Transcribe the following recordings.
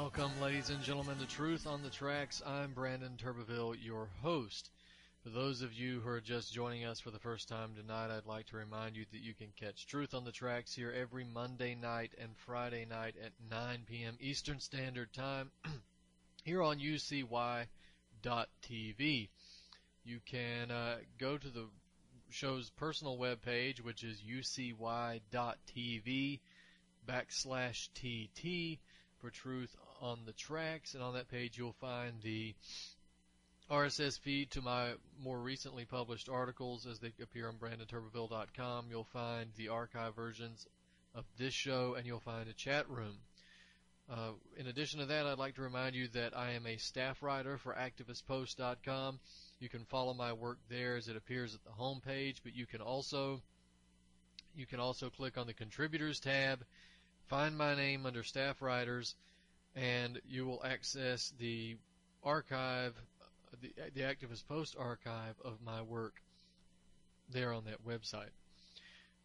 Welcome, ladies and gentlemen, to Truth on the Tracks. I'm Brandon Turbeville, your host. For those of you who are just joining us for the first time tonight, I'd like to remind you that you can catch Truth on the Tracks here every Monday night and Friday night at 9 p.m. Eastern Standard Time here on UCY.TV. You can go to the show's personal webpage, which is ucy.tv/TT for Truth on the Tracks, and on that page you'll find the RSS feed to my more recently published articles as they appear on BrandonTurbeville.com. You'll find the archive versions of this show, and you'll find a chat room. In addition to that, I'd like to remind you that I am a staff writer for ActivistPost.com. You can follow my work there as it appears at the home page, but you can also click on the Contributors tab, find my name under Staff Writers, and you will access the archive, the Activist Post archive of my work there on that website.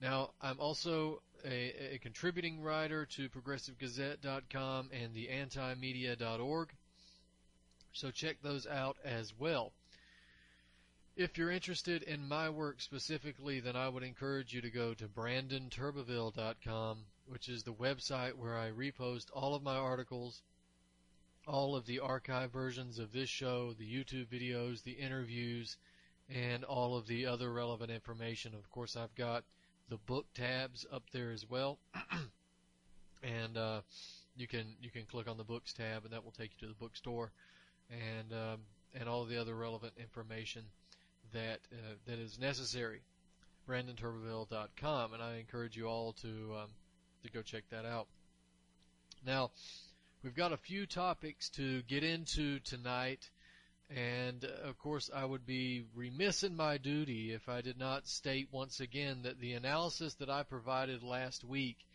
Now, I'm also a contributing writer to ProgressiveGazette.com and the Antimedia.org, so check those out as well. If you're interested in my work specifically, then I would encourage you to go to BrandonTurbeville.com, which is the website where I repost all of my articles, all of the archive versions of this show, the YouTube videos, the interviews, and all of the other relevant information. Of course, I've got the book tabs up there as well, and you can click on the books tab, and that will take you to the bookstore, and all the other relevant information that is necessary. BrandonTurbeville.com, and I encourage you all to go check that out. Now, we've got a few topics to get into tonight, and of course I would be remiss in my duty if I did not state once again that the analysis that I provided last week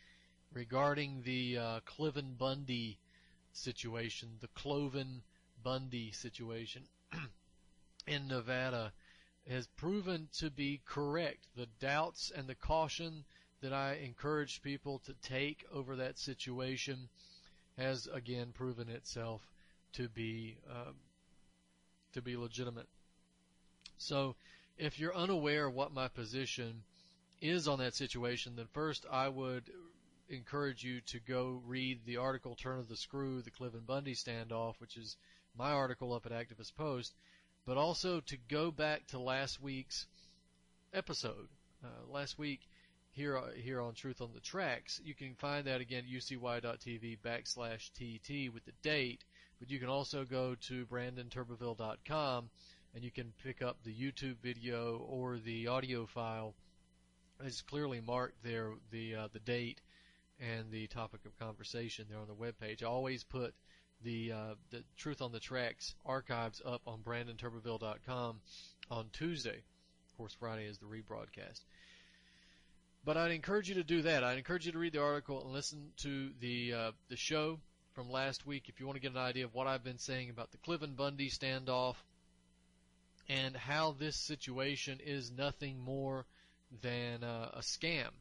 regarding the Cliven Bundy situation, the Cloven Bundy situation in Nevada, has proven to be correct. The doubts and the caution that I encouraged people to take over that situation has again proven itself to be legitimate. So, if you're unaware of what my position is on that situation, then first I would encourage you to go read the article "Turn of the Screw: The Cliven Bundy Standoff," which is my article up at Activist Post, but also to go back to last week's episode. Last week, here on Truth on the Tracks, you can find that again at ucy.tv/TT with the date, but you can also go to BrandonTurbeville.com and you can pick up the YouTube video or the audio file. It's clearly marked there, the date and the topic of conversation there on the webpage. I always put the Truth on the Tracks archives up on BrandonTurbeville.com on Tuesday. Of course, Friday is the rebroadcast. But I'd encourage you to do that. I'd encourage you to read the article and listen to the show from last week if you want to get an idea of what I've been saying about the Cliven Bundy standoff and how this situation is nothing more than a scam.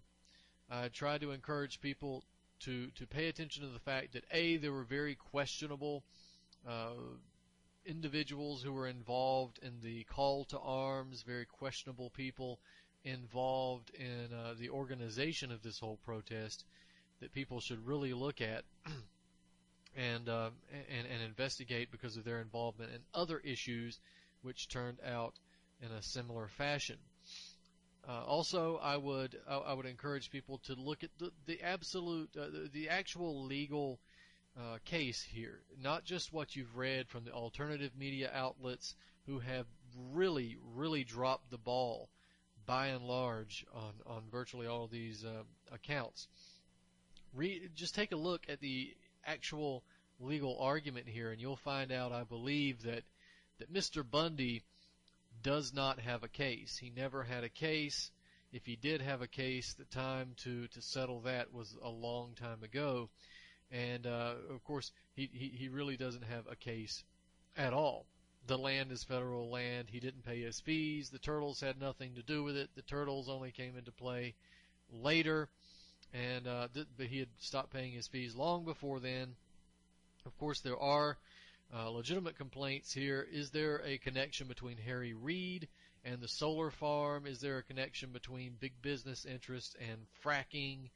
I try to encourage people to pay attention to the fact that, A, there were very questionable individuals who were involved in the call to arms, very questionable people involved in the organization of this whole protest that people should really look at and investigate because of their involvement in other issues which turned out in a similar fashion. Also, I would encourage people to look at the actual legal case here, not just what you've read from the alternative media outlets who have really, really dropped the ball by and large on virtually all of these accounts. Just take a look at the actual legal argument here, and you'll find out, I believe, that Mr. Bundy does not have a case. He never had a case. If he did have a case, the time to settle that was a long time ago. And, of course, he really doesn't have a case at all. The land is federal land. He didn't pay his fees. The Turtles had nothing to do with it. The Turtles only came into play later, and but he had stopped paying his fees long before then. Of course, there are legitimate complaints here. Is there a connection between Harry Reid and the solar farm? Is there a connection between big business interests and fracking,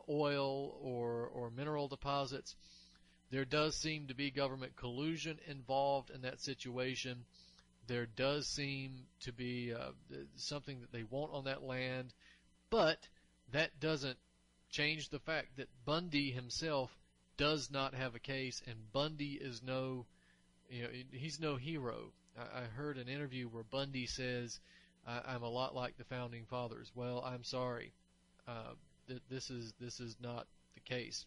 oil, or mineral deposits? There does seem to be government collusion involved in that situation. There does seem to be something that they want on that land, but that doesn't change the fact that Bundy himself does not have a case, and Bundy is he's no hero. I heard an interview where Bundy says, I'm a lot like the founding fathers. Well, I'm sorry. This is not the case.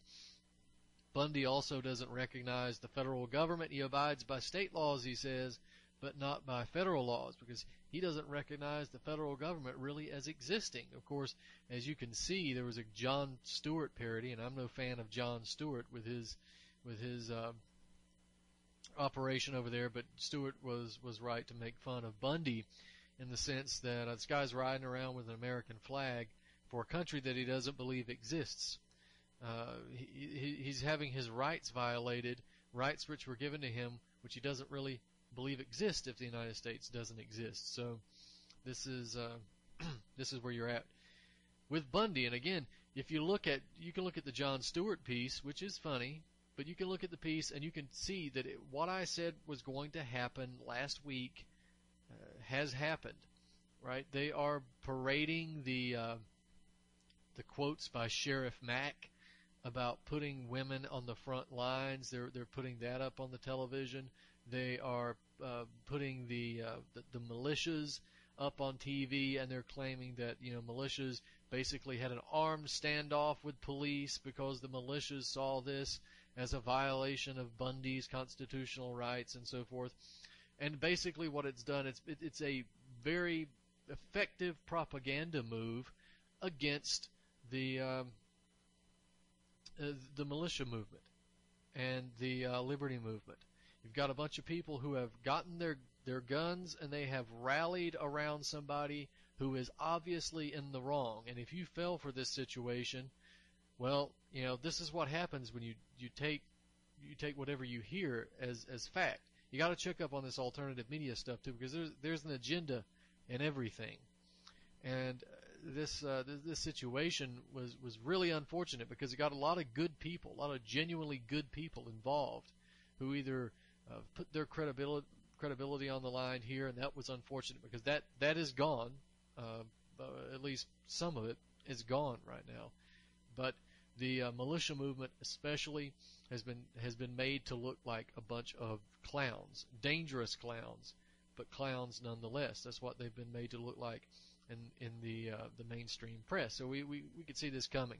Bundy also doesn't recognize the federal government. He abides by state laws, he says, but not by federal laws, because he doesn't recognize the federal government really as existing. Of course, as you can see, there was a Jon Stewart parody, and I'm no fan of Jon Stewart with his operation over there, but Stewart was right to make fun of Bundy in the sense that this guy's riding around with an American flag for a country that he doesn't believe exists. He's having his rights violated, rights which were given to him, which he doesn't really believe exist if the United States doesn't exist. So this is where you're at with Bundy. And again, if you can look at the Jon Stewart piece, which is funny, but you can look at the piece and you can see that what I said was going to happen last week has happened. Right? They are parading the quotes by Sheriff Mack about putting women on the front lines. They're putting that up on the television. They are putting the militias up on TV, and they're claiming that militias basically had an armed standoff with police because the militias saw this as a violation of Bundy's constitutional rights and so forth. And basically, what it's done, it's a very effective propaganda move against the militia movement and the liberty movement. You've got a bunch of people who have gotten their guns and they have rallied around somebody who is obviously in the wrong. And if you fell for this situation, well, this is what happens when you take whatever you hear as fact. You got to check up on this alternative media stuff too, because there's an agenda in everything. And this situation was really unfortunate because it got a lot of good people, a lot of genuinely good people involved, who either put their credibility on the line here, and that was unfortunate because that is gone. At least some of it is gone right now. But the militia movement, especially, has been made to look like a bunch of clowns, dangerous clowns, but clowns nonetheless. That's what they've been made to look like in the mainstream press. So we could see this coming.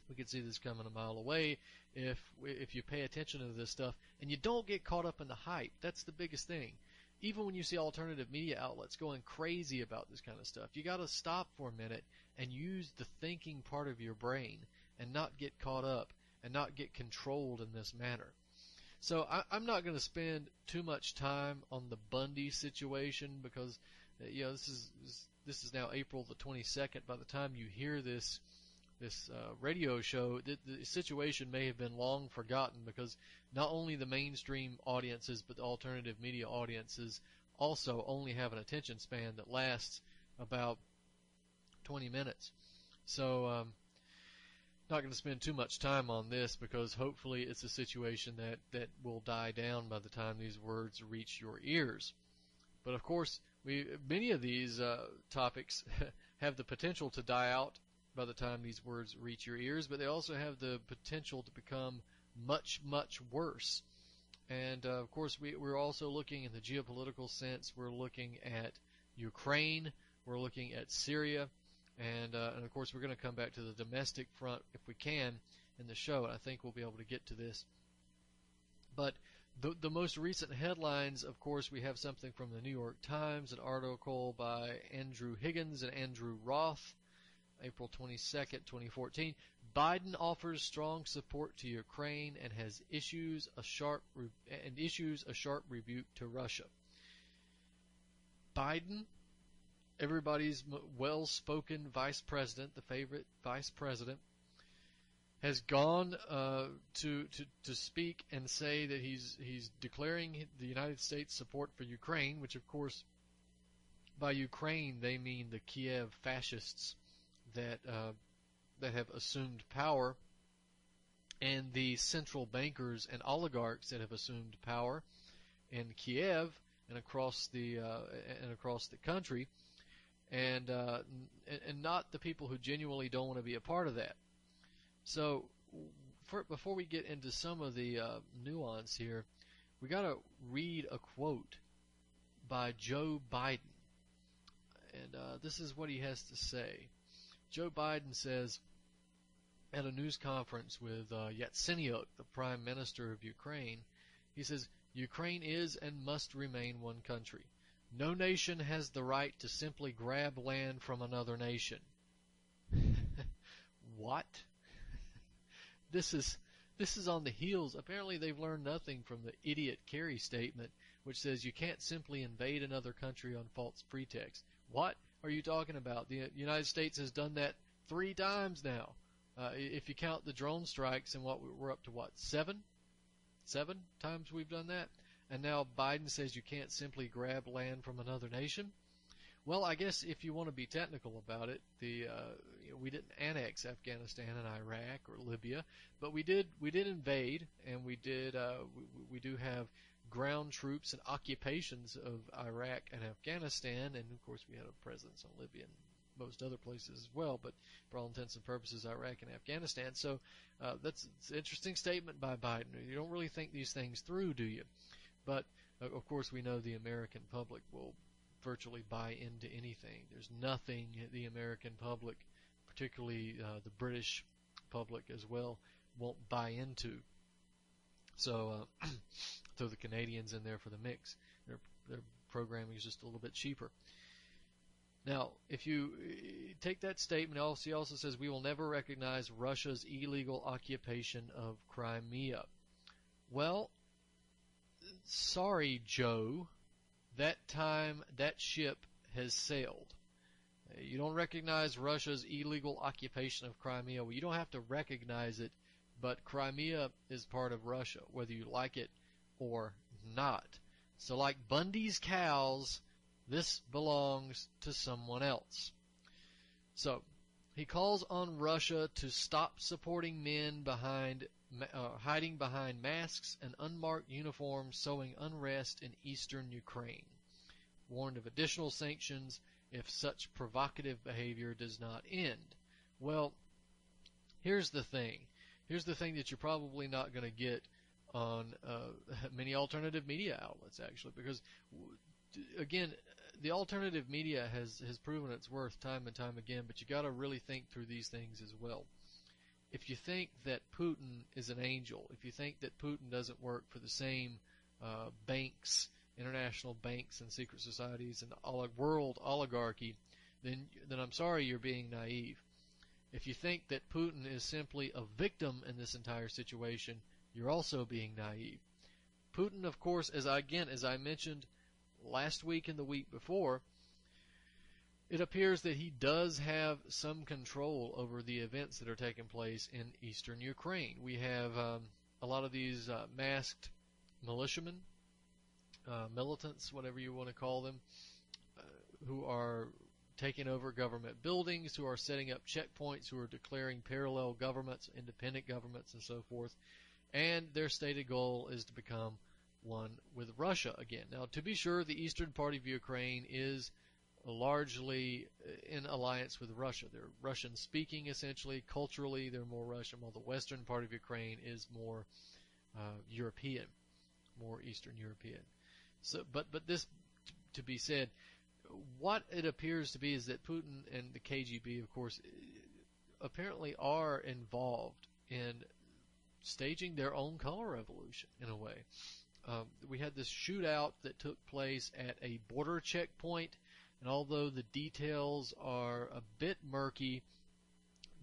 We could see this coming a mile away if you pay attention to this stuff and you don't get caught up in the hype. That's the biggest thing. Even when you see alternative media outlets going crazy about this kind of stuff, you got to stop for a minute and use the thinking part of your brain and not get caught up and not get controlled in this manner. So I'm not going to spend too much time on the Bundy situation because this is now April the 22nd. By the time you hear this radio show, the situation may have been long forgotten because not only the mainstream audiences but the alternative media audiences also only have an attention span that lasts about 20 minutes. So not going to spend too much time on this because hopefully it's a situation that will die down by the time these words reach your ears. But of course, many of these topics have the potential to die out by the time these words reach your ears, but they also have the potential to become much, much worse. And of course, we're also looking in the geopolitical sense. We're looking at Ukraine. We're looking at Syria. And of course, we're going to come back to the domestic front if we can in the show, and I think we'll be able to get to this. But the most recent headlines, of course, we have something from the New York Times, an article by Andrew Higgins and Andrew Roth, April 22nd, 2014. Biden offers strong support to Ukraine and issues a sharp rebuke to Russia. Biden, everybody's well-spoken vice president, the favorite vice president, has gone to speak and say that he's declaring the United States support for Ukraine, which of course by Ukraine they mean the Kiev fascists that have assumed power, and the central bankers and oligarchs that have assumed power in Kiev and across the country, and not the people who genuinely don't want to be a part of that. So, before we get into some of the nuance here, we got to read a quote by Joe Biden, and this is what he has to say. Joe Biden says at a news conference with Yatsenyuk, the Prime Minister of Ukraine, he says, "Ukraine is and must remain one country. No nation has the right to simply grab land from another nation." What? This is on the heels. Apparently they've learned nothing from the idiot Kerry statement, which says you can't simply invade another country on false pretext. What are you talking about? The United States has done that 3 times now. If you count the drone strikes, and we're up to what, 7 times we've done that, and now Biden says you can't simply grab land from another nation. Well, I guess if you want to be technical about it, we didn't annex Afghanistan and Iraq or Libya, but we did invade, and we do have ground troops and occupations of Iraq and Afghanistan, and of course we had a presence on Libya and most other places as well, but for all intents and purposes, Iraq and Afghanistan. So that's an interesting statement by Biden. You don't really think these things through, do you? But of course we know the American public will virtually buy into anything. There's nothing the American public, particularly the British public as well, won't buy into. So throw the Canadians in there for the mix. Their programming is just a little bit cheaper. Now, if you take that statement, he also says we will never recognize Russia's illegal occupation of Crimea. Well, sorry, Joe. That ship has sailed. You don't recognize Russia's illegal occupation of Crimea. Well, you don't have to recognize it, but Crimea is part of Russia, whether you like it or not. So like Bundy's cows, this belongs to someone else. So he calls on Russia to stop supporting men hiding behind masks and unmarked uniforms sowing unrest in eastern Ukraine. Warned of additional sanctions if such provocative behavior does not end. Well, here's the thing. Here's the thing that you're probably not going to get on many alternative media outlets, actually, because, again, the alternative media has proven its worth time and time again, but you got to really think through these things as well. If you think that Putin is an angel, if you think that Putin doesn't work for the same banks, international banks and secret societies and world oligarchy, then I'm sorry, you're being naive. If you think that Putin is simply a victim in this entire situation, you're also being naive. Putin, of course, as I mentioned last week and the week before, it appears that he does have some control over the events that are taking place in eastern Ukraine. We have a lot of these masked militiamen, militants, whatever you want to call them, who are taking over government buildings, who are setting up checkpoints, who are declaring parallel governments, independent governments, and so forth. And their stated goal is to become one with Russia again. Now, to be sure, the eastern part of Ukraine is largely in alliance with Russia. They're Russian-speaking, essentially. Culturally, they're more Russian, while the western part of Ukraine is more European, more Eastern European. So, but this to be said, what it appears to be is that Putin and the KGB, of course, apparently are involved in staging their own color revolution in a way. We had this shootout that took place at a border checkpoint, and although the details are a bit murky,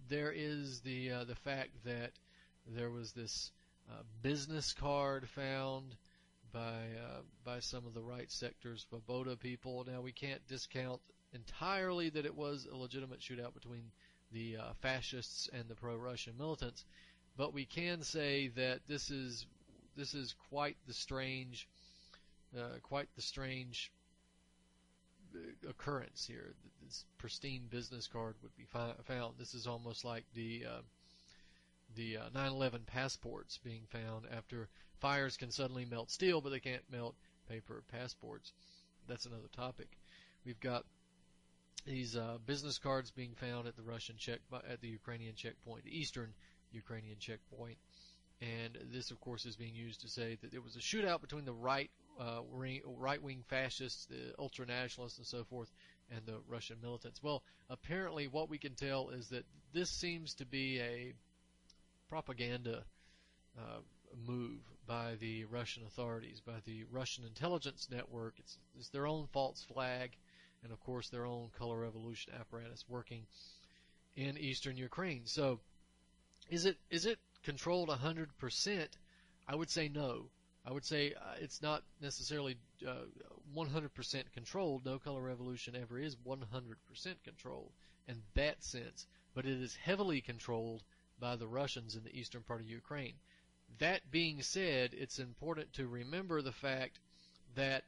there is the fact that there was this business card found by some of the right sector's Svoboda people. Now, we can't discount entirely that it was a legitimate shootout between the fascists and the pro-Russian militants, but we can say that this is quite the strange occurrence here. This pristine business card would be found. This is almost like the 9/11 passports being found after fires can suddenly melt steel, but they can't melt paper passports. That's another topic. We've got these business cards being found at the Ukrainian checkpoint, the eastern Ukrainian checkpoint, and this, of course, is being used to say that there was a shootout between the right-wing fascists, the ultranationalists, and so forth, and the Russian militants. Well, apparently, what we can tell is that this seems to be a propaganda move by the Russian authorities, by the Russian intelligence network. It's their own false flag, and of course their own color revolution apparatus working in eastern Ukraine. So, is it controlled 100%? I would say no. I would say it's not necessarily 100% controlled. No color revolution ever is 100% controlled in that sense, but it is heavily controlled by the Russians in the eastern part of Ukraine. That being said, it's important to remember the fact that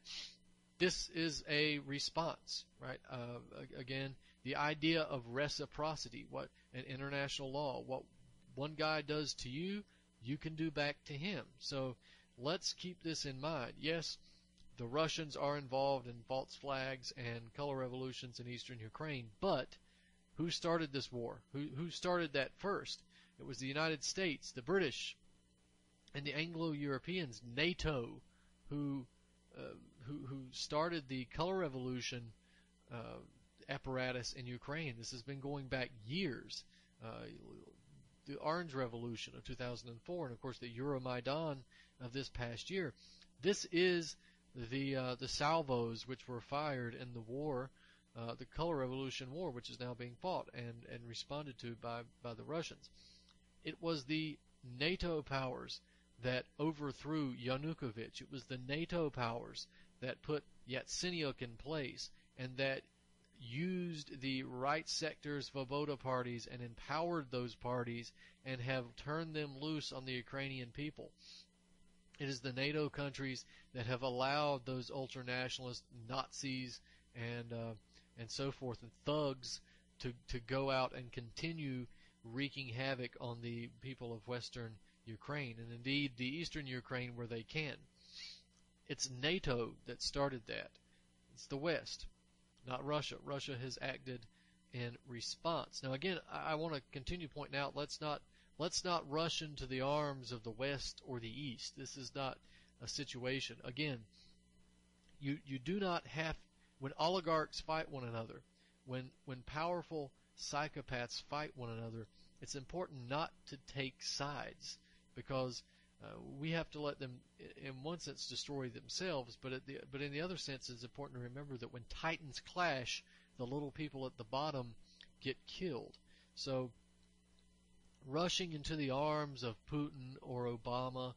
this is a response, right? Again, the idea of reciprocity, what an international law, what one guy does to you, you can do back to him. So let's keep this in mind. Yes, the Russians are involved in false flags and color revolutions in eastern Ukraine, but who started this war? Who started that first? It was the United States, the British, and the Anglo-Europeans, NATO, who started the color revolution apparatus in Ukraine. This has been going back years. The Orange Revolution of 2004, and of course the Euromaidan of this past year. This is the salvos which were fired in the war, the Color Revolution War, which is now being fought and responded to by the Russians. It was the NATO powers that overthrew Yanukovych. It was the NATO powers that put Yatsenyuk in place and that used the right sector's Svoboda parties and empowered those parties and have turned them loose on the Ukrainian people. It is the NATO countries that have allowed those ultranationalist Nazis and so forth and thugs to go out and continue wreaking havoc on the people of Western Ukraine and indeed the Eastern Ukraine where they can. It's NATO that started that. It's the West, not Russia. Russia has acted in response. Now again, I want to continue pointing out, let's not rush into the arms of the West or the East. This is not a situation. Again, you do not have, when oligarchs fight one another, when powerful psychopaths fight one another, it's important not to take sides because we have to let them, in one sense, destroy themselves, but in the other sense, it's important to remember that when titans clash, the little people at the bottom get killed. So, rushing into the arms of Putin or Obama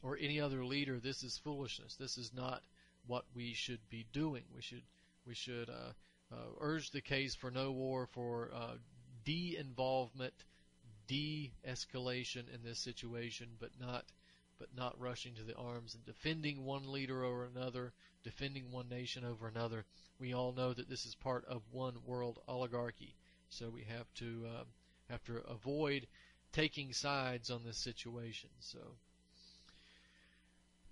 or any other leader, this is foolishness. This is not what we should be doing. We should urge the case for no war, for de-involvement, de-escalation in this situation, but not rushing to the arms and defending one leader over another, defending one nation over another. We all know that this is part of one world oligarchy, so we have to avoid taking sides on this situation. So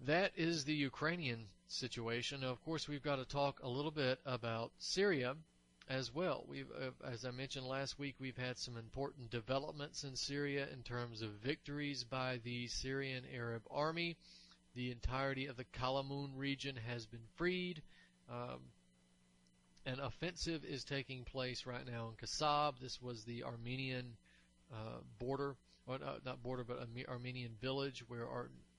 that is the Ukrainian situation. Now, of course, we've got to talk a little bit about Syria as well. As I mentioned last week, we've had some important developments in Syria in terms of victories by the Syrian Arab Army. The entirety of the Kalamun region has been freed. An offensive is taking place right now in Kasab. This was the Armenian border, or not border, but Armenian village where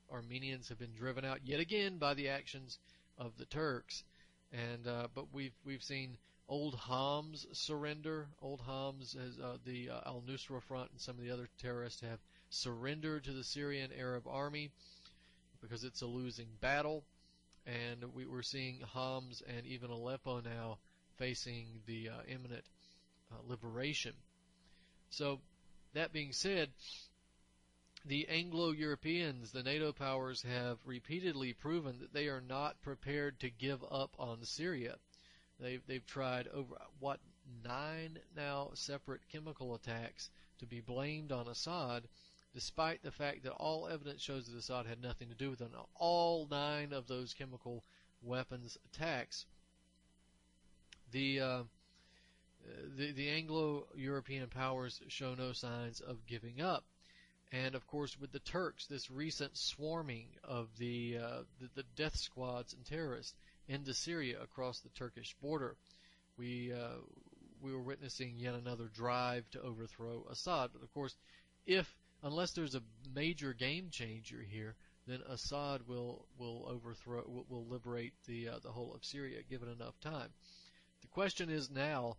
Armenians have been driven out yet again by the actions of the Turks. And but we've seen Old Homs surrender. Old Homs, the al-Nusra Front and some of the other terrorists have surrendered to the Syrian Arab Army because it's a losing battle. And we're seeing Homs and even Aleppo now facing the imminent liberation. So, that being said, The Anglo-Europeans, the NATO powers, have repeatedly proven that they are not prepared to give up on Syria. They've tried over, 9 now separate chemical attacks to be blamed on Assad, despite the fact that all evidence shows that Assad had nothing to do with them. All 9 of those chemical weapons attacks, the Anglo-European powers show no signs of giving up. And of course, with the Turks, this recent swarming of the death squads and terrorists into Syria across the Turkish border, we were witnessing yet another drive to overthrow Assad. But of course, unless there's a major game changer here, then Assad will liberate the whole of Syria, given enough time. The question is now,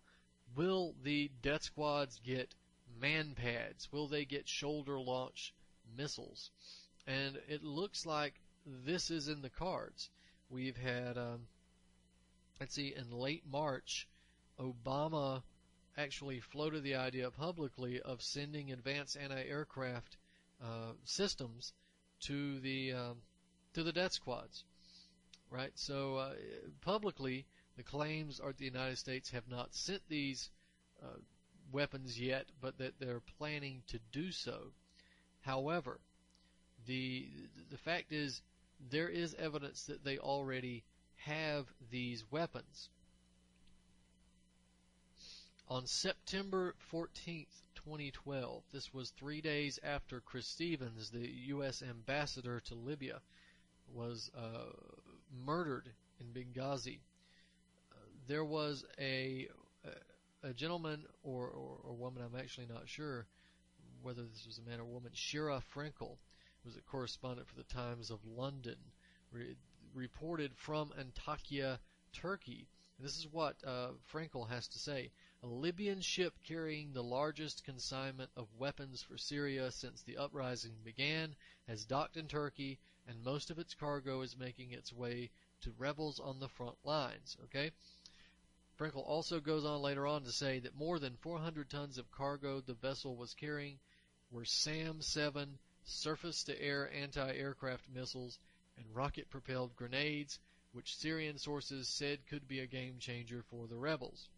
will the death squads get man pads? Will they get shoulder launch missiles? And it looks like this is in the cards. We've had, in late March, Obama actually floated the idea publicly of sending advanced anti-aircraft systems to the death squads, right? So publicly, the claims are the United States have not sent these weapons yet, but that they're planning to do so. However, the fact is there is evidence that they already have these weapons. On September 14th, 2012, this was 3 days after Chris Stevens, the U.S. ambassador to Libya, was murdered in Benghazi. There was a gentleman or woman, I'm actually not sure whether this was a man or woman, Shira Frenkel, was a correspondent for the Times of London, reported from Antakya, Turkey. And this is what Frenkel has to say. A Libyan ship carrying the largest consignment of weapons for Syria since the uprising began has docked in Turkey, and most of its cargo is making its way to rebels on the front lines. Okay? Frenkel also goes on later on to say that more than 400 tons of cargo the vessel was carrying were SAM-7 surface-to-air anti-aircraft missiles and rocket-propelled grenades, which Syrian sources said could be a game-changer for the rebels.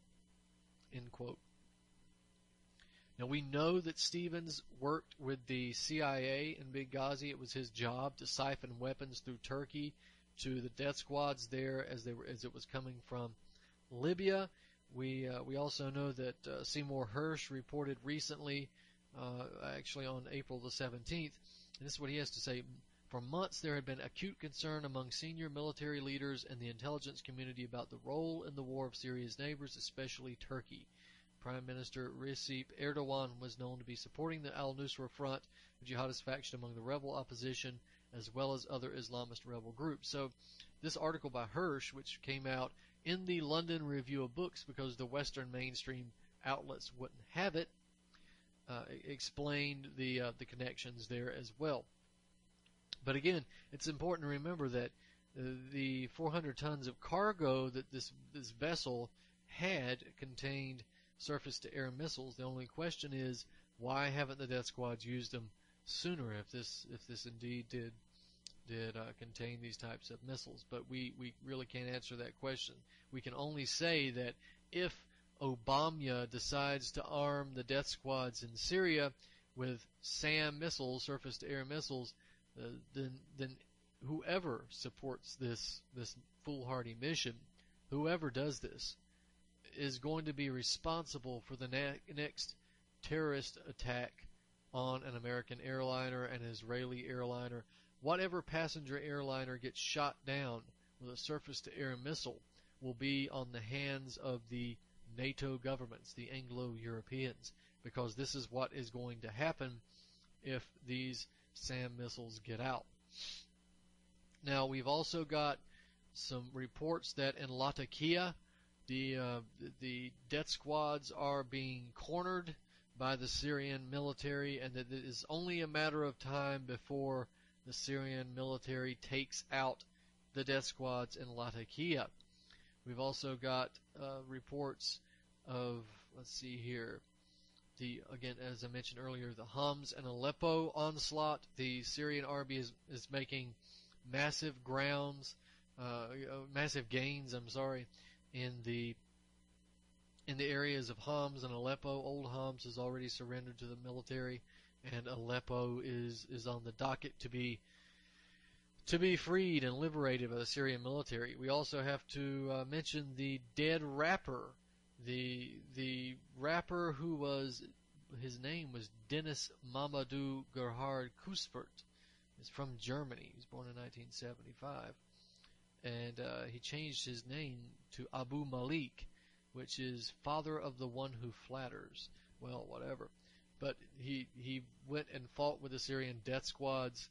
End quote. Now, we know that Stevens worked with the CIA in Benghazi. It was his job to siphon weapons through Turkey to the death squads there as it was coming from Libya. We also know that Seymour Hersh reported recently, actually on April the 17th, and this is what he has to say. For months there had been acute concern among senior military leaders and the intelligence community about the role in the war of Syria's neighbors, especially Turkey. Prime Minister Recep Erdogan was known to be supporting the al-Nusra Front, a jihadist faction among the rebel opposition, as well as other Islamist rebel groups. So this article by Hersh, which came out in the London Review of Books because the Western mainstream outlets wouldn't have it, explained the connections there as well. But again, it's important to remember that the 400 tons of cargo that this vessel had contained surface-to-air missiles. The only question is, why haven't the death squads used them sooner if this indeed did contain these types of missiles? But we really can't answer that question. We can only say that if Obama decides to arm the death squads in Syria with SAM missiles, surface-to-air missiles, then whoever supports this foolhardy mission, whoever does this, is going to be responsible for the next terrorist attack on an American airliner, an Israeli airliner. Whatever passenger airliner gets shot down with a surface-to-air missile will be on the hands of the NATO governments, the Anglo-Europeans, because this is what is going to happen if these SAM missiles get out. Now, we've also got some reports that in Latakia, the death squads are being cornered by the Syrian military, and that it is only a matter of time before the Syrian military takes out the death squads in Latakia. We've also got reports of, let's see here, again, as I mentioned earlier, the Homs and Aleppo onslaught. The Syrian army is making massive gains, in the areas of Homs and Aleppo. Old Homs has already surrendered to the military, and Aleppo is on the docket to be freed and liberated by the Syrian military. We also have to mention the dead rapper. The rapper his name was Dennis Mamadou Gerhard Kuspert. He's from Germany. He was born in 1975. And he changed his name to Abu Malik, which is father of the one who flatters. Well, whatever. But he went and fought with the Syrian death squads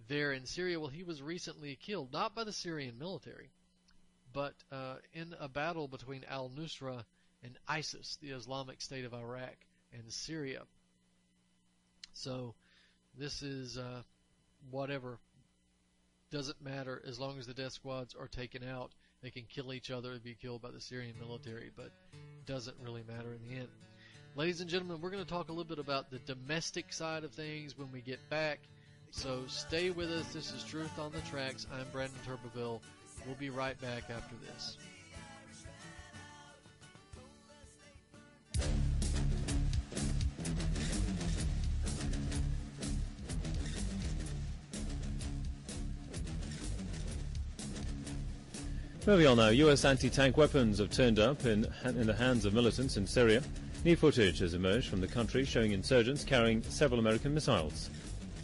there in Syria. Well, he was recently killed, not by the Syrian military, but in a battle between al-Nusra and ISIS, the Islamic State of Iraq and Syria. So this is whatever. Doesn't matter as long as the death squads are taken out. They can kill each other and be killed by the Syrian military, but doesn't really matter in the end. Ladies and gentlemen, we're going to talk a little bit about the domestic side of things when we get back. So stay with us. This is Truth on the Tracks. I'm Brandon Turbeville. We'll be right back after this. Moving on now, U.S. anti-tank weapons have turned up in the hands of militants in Syria. New footage has emerged from the country showing insurgents carrying several American missiles.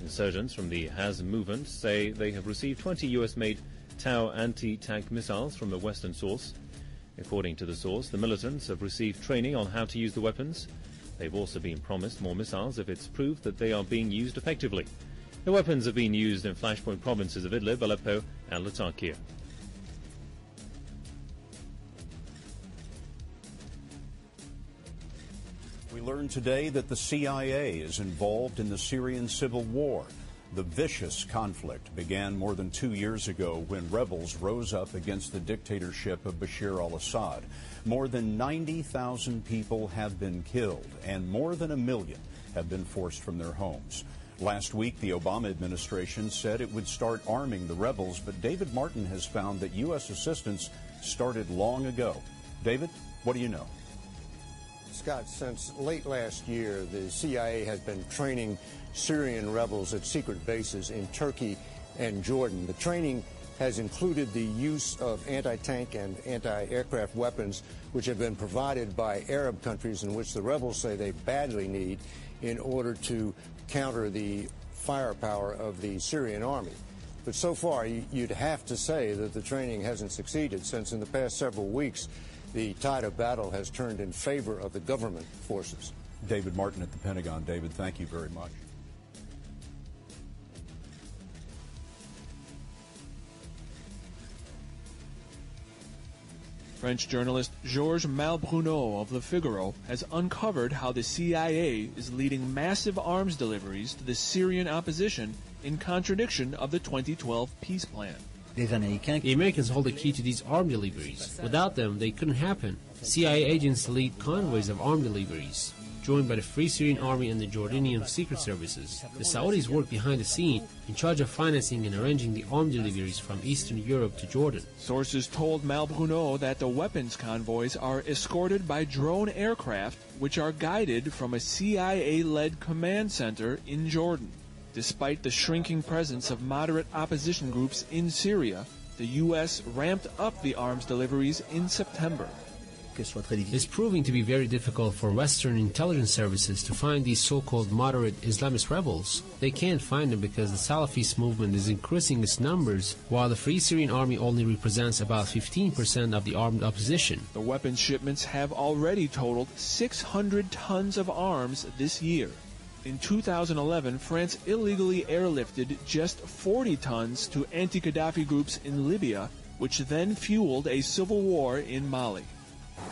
Insurgents from the Haz movement say they have received 20 U.S.-made Tau anti-tank missiles from a Western source. According to the source, the militants have received training on how to use the weapons. They've also been promised more missiles if it's proved that they are being used effectively. The weapons have been used in flashpoint provinces of Idlib, Aleppo and Latakia. We learned today that the CIA is involved in the Syrian civil war. The vicious conflict began more than 2 years ago when rebels rose up against the dictatorship of Bashar al-Assad. More than 90,000 people have been killed, and more than 1 million have been forced from their homes. Last week, the Obama administration said it would start arming the rebels, but David Martin has found that U.S. assistance started long ago. David, what do you know? Scott, since late last year, the CIA has been training Syrian rebels at secret bases in Turkey and Jordan. The training has included the use of anti-tank and anti-aircraft weapons, which have been provided by Arab countries and which the rebels say they badly need in order to counter the firepower of the Syrian army. But so far, you'd have to say that the training hasn't succeeded, since in the past several weeks, the tide of battle has turned in favor of the government forces. David Martin at the Pentagon. David, thank you very much. French journalist Georges Malbruno of Le Figaro has uncovered how the CIA is leading massive arms deliveries to the Syrian opposition in contradiction of the 2012 peace plan. The Americans hold the key to these arm deliveries. Without them, they couldn't happen. CIA agents lead convoys of arm deliveries, joined by the Free Syrian Army and the Jordanian secret services. The Saudis work behind the scene, in charge of financing and arranging the arm deliveries from Eastern Europe to Jordan. Sources told Malbruno that the weapons convoys are escorted by drone aircraft, which are guided from a CIA-led command center in Jordan. Despite the shrinking presence of moderate opposition groups in Syria, the U.S. ramped up the arms deliveries in September. It's proving to be very difficult for Western intelligence services to find these so-called moderate Islamist rebels. They can't find them because the Salafist movement is increasing its numbers, while the Free Syrian Army only represents about 15% of the armed opposition. The weapons shipments have already totaled 600 tons of arms this year. In 2011, France illegally airlifted just 40 tons to anti-Gaddafi groups in Libya, which then fueled a civil war in Mali.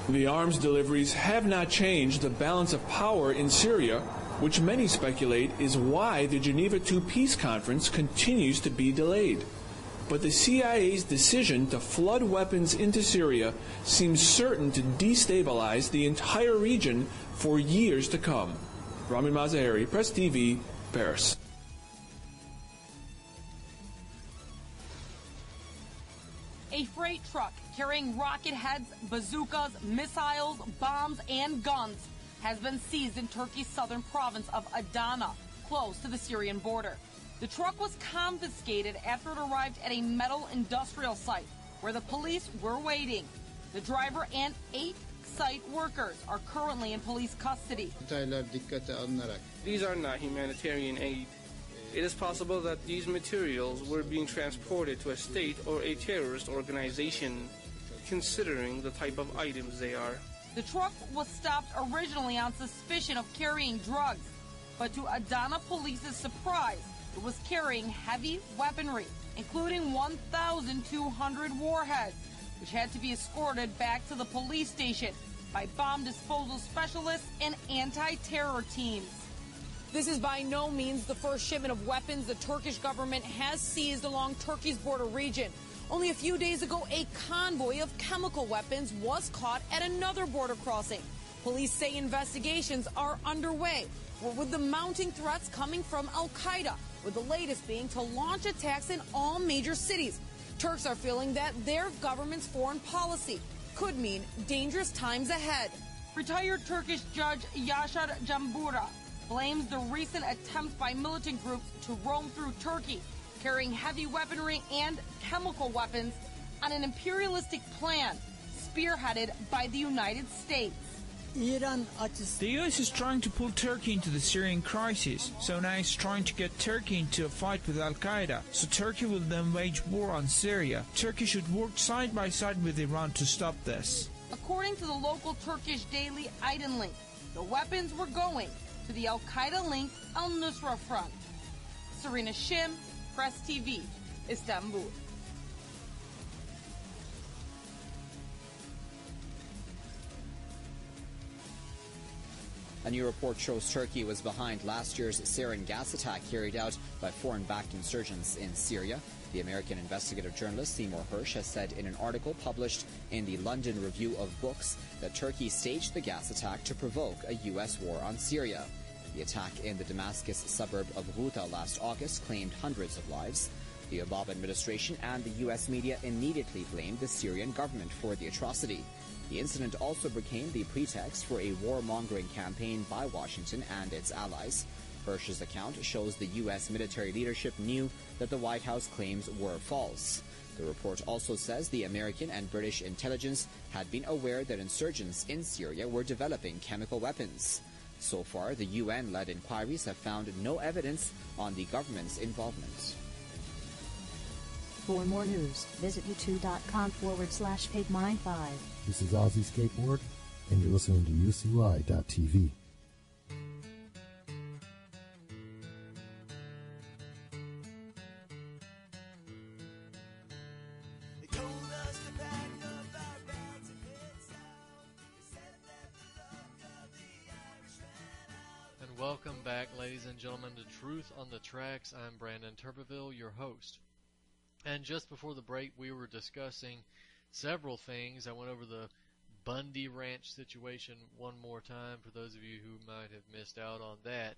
The arms deliveries have not changed the balance of power in Syria, which many speculate is why the Geneva II peace conference continues to be delayed. But the CIA's decision to flood weapons into Syria seems certain to destabilize the entire region for years to come. Ramin Mazaheri, Press TV, Paris. A freight truck carrying rocket heads, bazookas, missiles, bombs, and guns has been seized in Turkey's southern province of Adana, close to the Syrian border. The truck was confiscated after it arrived at a metal industrial site where the police were waiting. The driver and 8 site workers are currently in police custody. These are not humanitarian aid. It is possible that these materials were being transported to a state or a terrorist organization, considering the type of items they are. The truck was stopped originally on suspicion of carrying drugs, but to Adana police's surprise, it was carrying heavy weaponry, including 1,200 warheads, which had to be escorted back to the police station by bomb disposal specialists and anti-terror teams. This is by no means the first shipment of weapons the Turkish government has seized along Turkey's border region. Only a few days ago, a convoy of chemical weapons was caught at another border crossing. Police say investigations are underway, with the mounting threats coming from al-Qaeda, with the latest being to launch attacks in all major cities. Turks are feeling that their government's foreign policy could mean dangerous times ahead. Retired Turkish judge Yaşar Cambura blames the recent attempts by militant groups to roam through Turkey, carrying heavy weaponry and chemical weapons, on an imperialistic plan spearheaded by the United States. The U.S. is trying to pull Turkey into the Syrian crisis, so now it's trying to get Turkey into a fight with al-Qaeda, so Turkey will then wage war on Syria. Turkey should work side by side with Iran to stop this. According to the local Turkish daily Aydın Link, the weapons were going to the al-Qaeda-linked al-Nusra Front. Serena Shim, Press TV, Istanbul. A new report shows Turkey was behind last year's sarin gas attack carried out by foreign-backed insurgents in Syria. The American investigative journalist Seymour Hersh has said in an article published in the London Review of Books that Turkey staged the gas attack to provoke a U.S. war on Syria. The attack in the Damascus suburb of Ghouta last August claimed hundreds of lives. The Obama administration and the U.S. media immediately blamed the Syrian government for the atrocity. The incident also became the pretext for a warmongering campaign by Washington and its allies. Hersh's account shows the U.S. military leadership knew that the White House claims were false. The report also says the American and British intelligence had been aware that insurgents in Syria were developing chemical weapons. So far, the UN-led inquiries have found no evidence on the government's involvement. For more news, visit youtube.com/pigmine5. This is Aussie Skateboard, and you're listening to UCY.tv. Welcome back, ladies and gentlemen, to Truth on the Tracks. I'm Brandon Turbeville, your host. And just before the break, we were discussing several things. I went over the Bundy Ranch situation one more time for those of you who might have missed out on that.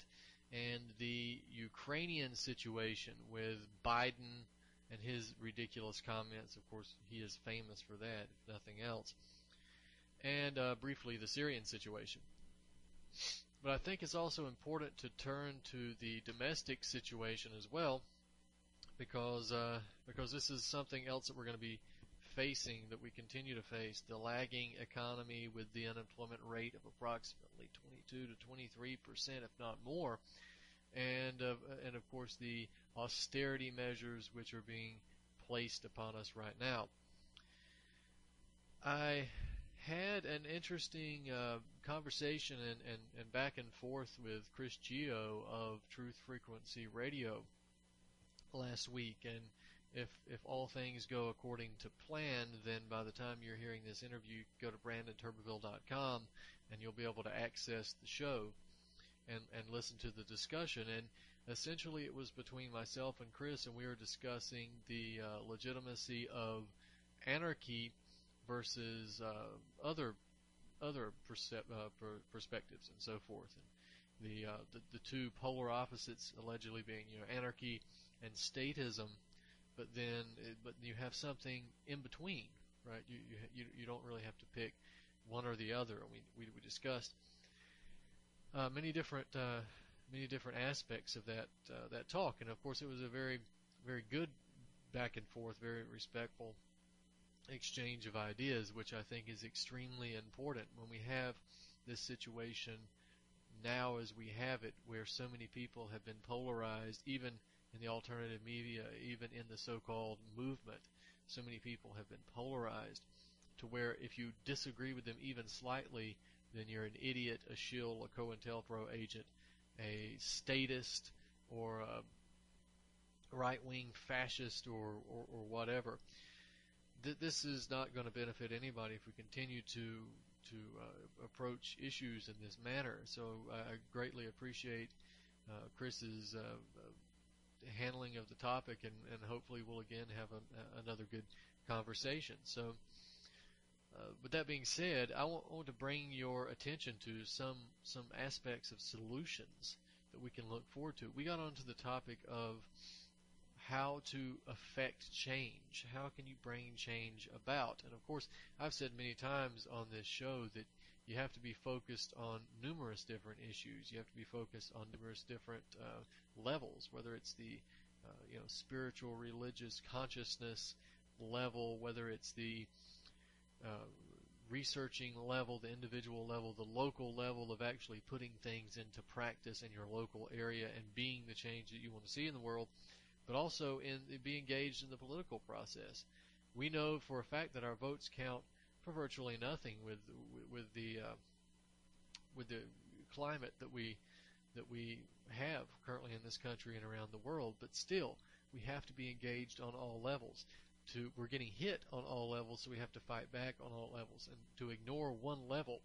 And the Ukrainian situation with Biden and his ridiculous comments. Of course, he is famous for that, if nothing else. And briefly, the Syrian situation. But I think it's also important to turn to the domestic situation as well, because this is something else that we're going to be facing, that we continue to face, the lagging economy with the unemployment rate of approximately 22 to 23%, if not more, and of course the austerity measures which are being placed upon us right now. I had an interesting conversation and back and forth with Chris Gio of Truth Frequency Radio last week, and if all things go according to plan, then by the time you're hearing this interview, go to BrandonTurbeville.com and you'll be able to access the show and listen to the discussion. And Essentially, it was between myself and Chris, and we were discussing the legitimacy of anarchy versus other perspectives and so forth. And the two polar opposites allegedly being anarchy and statism, but you have something in between, right? You don't really have to pick one or the other. We discussed many different aspects of that talk, and of course it was a very very good back and forth, very respectful exchange of ideas, which I think is extremely important when we have this situation now as we have it, where so many people have been polarized, even in the alternative media, even in the so-called movement. So many people have been polarized to where if you disagree with them even slightly, then you're an idiot, a shill, a COINTELPRO agent, a statist, or a right-wing fascist, or whatever. This is not going to benefit anybody if we continue to approach issues in this manner. So I greatly appreciate Chris's handling of the topic, and hopefully we'll again have another good conversation. So with that being said, I want to bring your attention to some aspects of solutions that we can look forward to. We got onto the topic of how to affect change. How can you bring change about? And of course, I've said many times on this show that you have to be focused on numerous different issues. You have to be focused on numerous different levels, whether it's the spiritual, religious, consciousness level, whether it's the researching level, the individual level, the local level of actually putting things into practice in your local area and being the change that you want to see in the world, but also be engaged in the political process. We know for a fact that our votes count for virtually nothing with the climate that we have currently in this country and around the world. But still, we have to be engaged on all levels. We're getting hit on all levels, so we have to fight back on all levels. And to ignore one level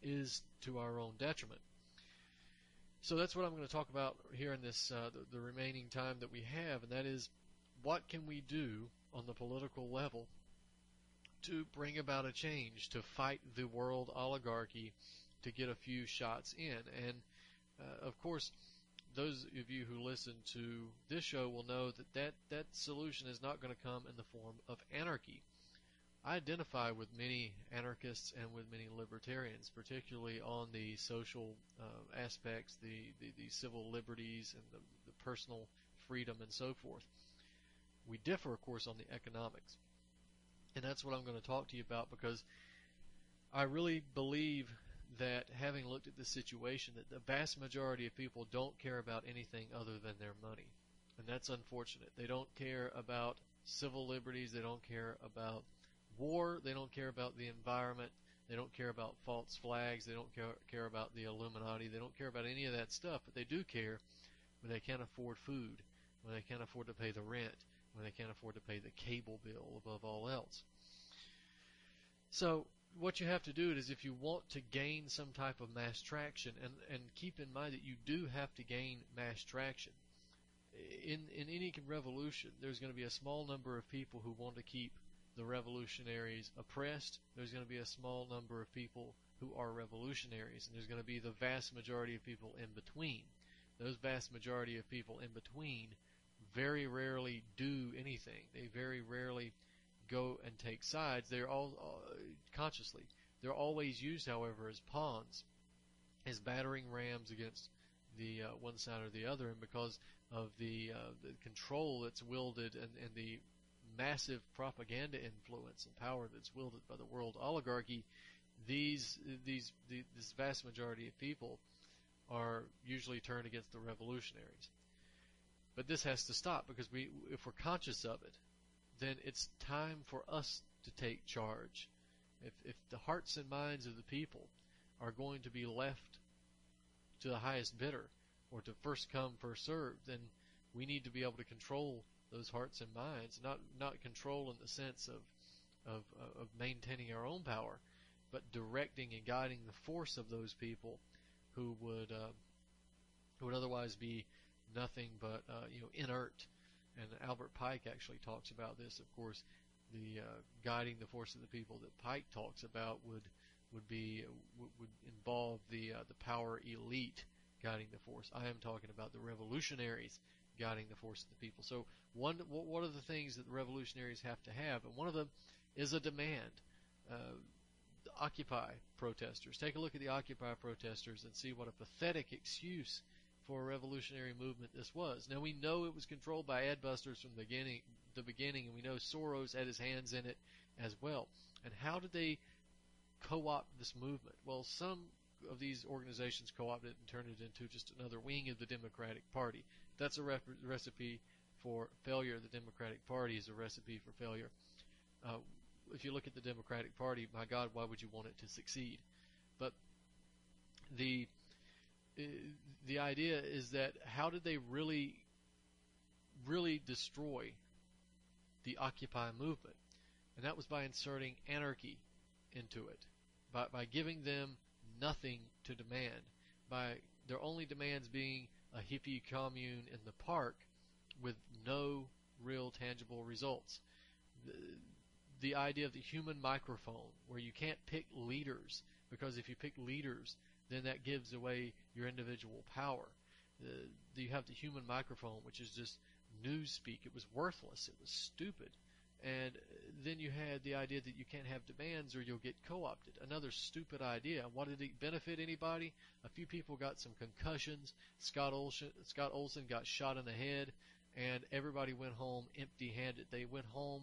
is to our own detriment. So that's what I'm going to talk about here in this the remaining time that we have, and that is, what can we do on the political level to bring about a change, to fight the world oligarchy, to get a few shots in. And of course, those of you who listen to this show will know that solution is not going to come in the form of anarchy. I identify with many anarchists and with many libertarians, particularly on the social aspects, the civil liberties and the personal freedom and so forth. We differ, of course, on the economics. And that's what I'm going to talk to you about, because I really believe that, having looked at the situation, that the vast majority of people don't care about anything other than their money. And that's unfortunate. They don't care about civil liberties. They don't care about war. They don't care about the environment. They don't care about false flags. They don't care about the Illuminati. They don't care about any of that stuff. But they do care when they can't afford food, when they can't afford to pay the rent, when they can't afford to pay the cable bill above all else. So what you have to do is, if you want to gain some type of mass traction, and keep in mind that you do have to gain mass traction. In any revolution, there's going to be a small number of people who want to keep the revolutionaries oppressed. There's going to be a small number of people who are revolutionaries, and there's going to be the vast majority of people in between. Those vast majority of people in between very rarely do anything. They very rarely go and take sides. They're all consciously. They're always used, however, as pawns, as battering rams against the one side or the other. And because of the control that's wielded and the massive propaganda influence and power that's wielded by the world oligarchy, this vast majority of people are usually turned against the revolutionaries. But this has to stop, because if we're conscious of it, then it's time for us to take charge. If the hearts and minds of the people are going to be left to the highest bidder, or to first come, first served, then we need to be able to control those hearts and minds, not control in the sense of maintaining our own power, but directing and guiding the force of those people who would otherwise be nothing but inert. And Albert Pike actually talks about this. Of course, the guiding the force of the people that Pike talks about would involve the power elite guiding the force. I am talking about the revolutionaries guiding the force of the people. So what are the things that the revolutionaries have to have? And one of them is a demand. The Occupy protesters. Take a look at the Occupy protesters and see what a pathetic excuse for a revolutionary movement this was. Now we know it was controlled by adbusters from the beginning, and we know Soros had his hands in it as well. And how did they co-opt this movement? Well, some of these organizations co-opted it and turned it into just another wing of the Democratic Party. That's a recipe for failure. The Democratic Party is a recipe for failure. If you look at the Democratic Party, my God, why would you want it to succeed? But the idea is that how did they really destroy the Occupy movement? And that was by inserting anarchy into it, by giving them nothing to demand, by their only demands being a hippie commune in the park with no real tangible results. The idea of the human microphone, where you can't pick leaders, because if you pick leaders, then that gives away your individual power. You have the human microphone, which is just newspeak. It was worthless. It was stupid. And then you had the idea that you can't have demands or you'll get co-opted. Another stupid idea. What did it benefit anybody? A few people got some concussions. Scott Olson got shot in the head, and everybody went home empty-handed. They went home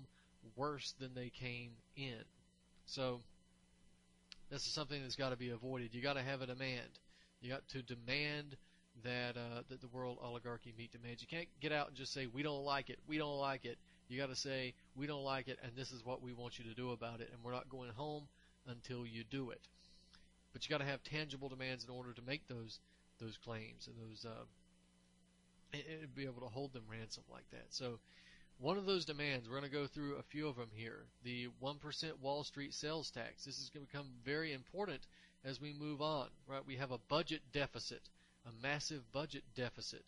worse than they came in. So this is something that's got to be avoided. You got to have a demand. You got to demand that the world oligarchy meet demands. You can't get out and just say, we don't like it, we don't like it. You got to say, we don't like it, and this is what we want you to do about it, and we're not going home until you do it. But you got to have tangible demands in order to make those claims and and be able to hold them ransom like that. So one of those demands, we're going to go through a few of them here. The 1% Wall Street sales tax. This is going to become very important as we move on. Right? We have a budget deficit, a massive budget deficit.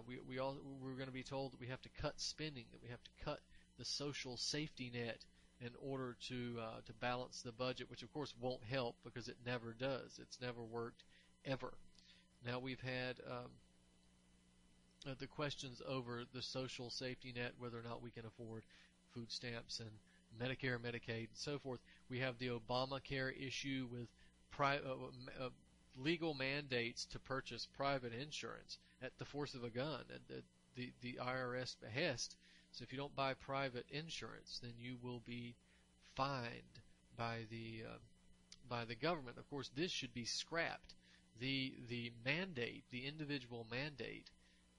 We're going to be told that we have to cut spending, that we have to cut the social safety net in order to balance the budget, which of course won't help because it never does. It's never worked ever. Now we've had the questions over the social safety net, whether or not we can afford food stamps and Medicare, Medicaid, and so forth. We have the Obamacare issue with legal mandates to purchase private insurance at the force of a gun, at the IRS behest. So if you don't buy private insurance, then you will be fined by the government. Of course, this should be scrapped. The mandate, the individual mandate,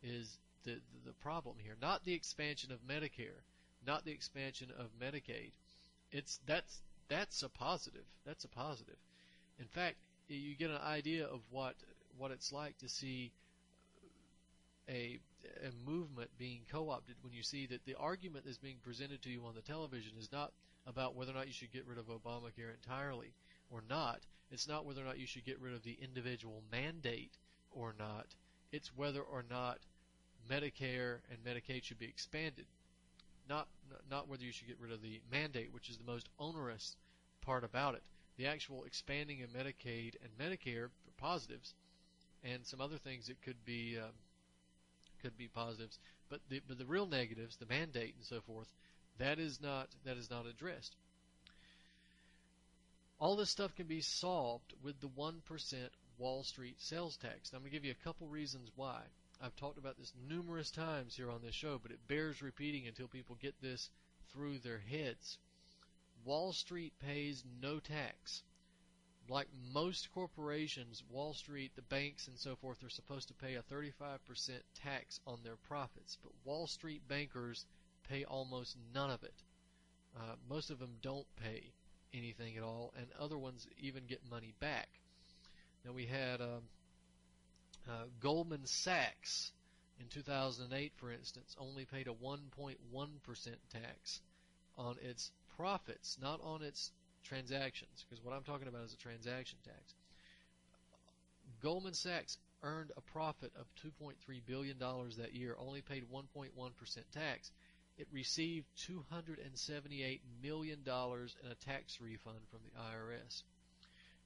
is the problem here. Not the expansion of Medicare, not the expansion of Medicaid. That's a positive. That's a positive. In fact, you get an idea of what it's like to see a movement being co-opted when you see that the argument that's being presented to you on the television is not about whether or not you should get rid of Obamacare entirely or not. It's not whether or not you should get rid of the individual mandate or not. It's whether or not Medicare and Medicaid should be expanded. Not whether you should get rid of the mandate, which is the most onerous part about it. The actual expanding of Medicaid and Medicare are positives, and some other things that could be positives. But the real negatives, the mandate and so forth, that is not addressed. All this stuff can be solved with the 1% Wall Street sales tax. Now, I'm going to give you a couple reasons why. I've talked about this numerous times here on this show, but it bears repeating until people get this through their heads. Wall Street pays no tax. Like most corporations, Wall Street, the banks and so forth are supposed to pay a 35% tax on their profits, but Wall Street bankers pay almost none of it. Most of them don't pay anything at all, and other ones even get money back. Now we had Goldman Sachs in 2008, for instance, only paid a 1.1% tax on its profits, not on its transactions, because what I'm talking about is a transaction tax. Goldman Sachs earned a profit of $2.3 billion that year, only paid 1.1% tax. It received $278 million in a tax refund from the IRS.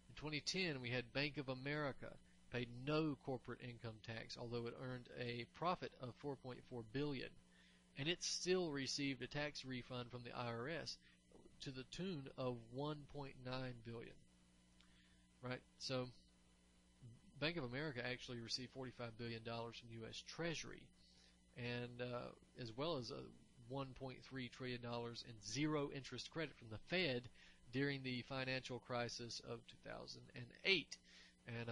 In 2010, we had Bank of America, paid no corporate income tax, although it earned a profit of $4.4 billion, and it still received a tax refund from the IRS to the tune of $1.9 billion. Right? So Bank of America actually received $45 billion from U.S. Treasury, and as well as $1.3 trillion in zero interest credit from the Fed during the financial crisis of 2008. And